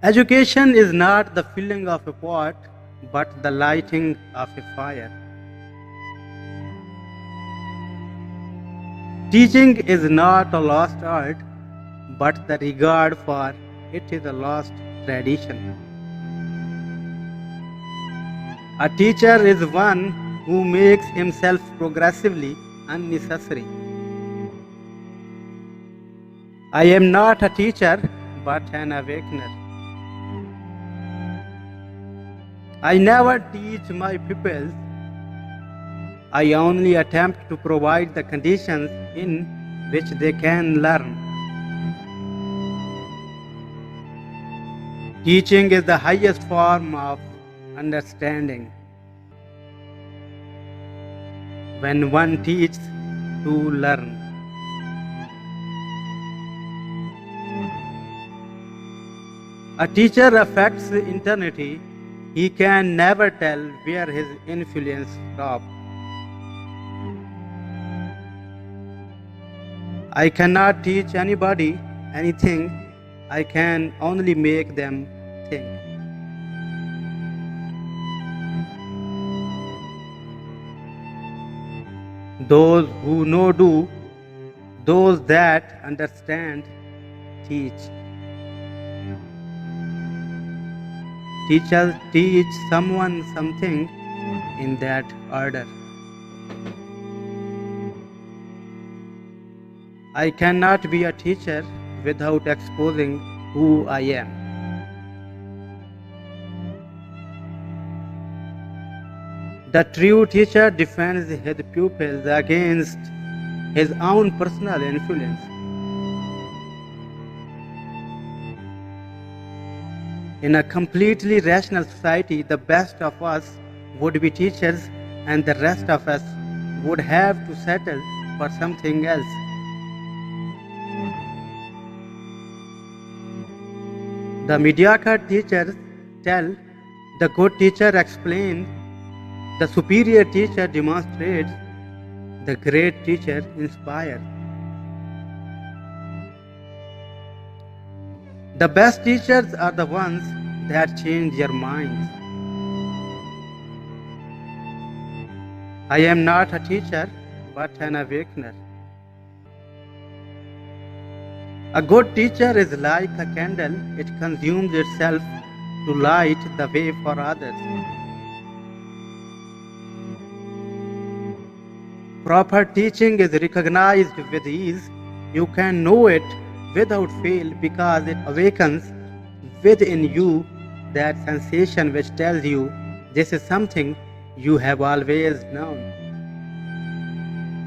Education is not the filling of a pot, but the lighting of a fire. Teaching is not a lost art, but the regard for it is a lost tradition. A teacher is one who makes himself progressively unnecessary. I am not a teacher, but an awakener. I never teach my pupils. I only attempt to provide the conditions in which they can learn. Teaching is the highest form of understanding. When one teaches to learn. A teacher affects eternity. He can never tell where his influence stops. I cannot teach anybody anything. I can only make them think. Those who know do, those that understand teach. Teachers teach someone something in that order. I cannot be a teacher without exposing who I am. The true teacher defends his pupils against his own personal influence. In a completely rational society, the best of us would be teachers and the rest of us would have to settle for something else. The mediocre teachers tell, the good teacher explains, the superior teacher demonstrates, the great teacher inspires. The best teachers are the ones that change your minds. I am not a teacher, but an awakener. A good teacher is like a candle. It consumes itself to light the way for others. Proper teaching is recognized with ease. You can know it without fail because it awakens within you that sensation which tells you this is something you have always known.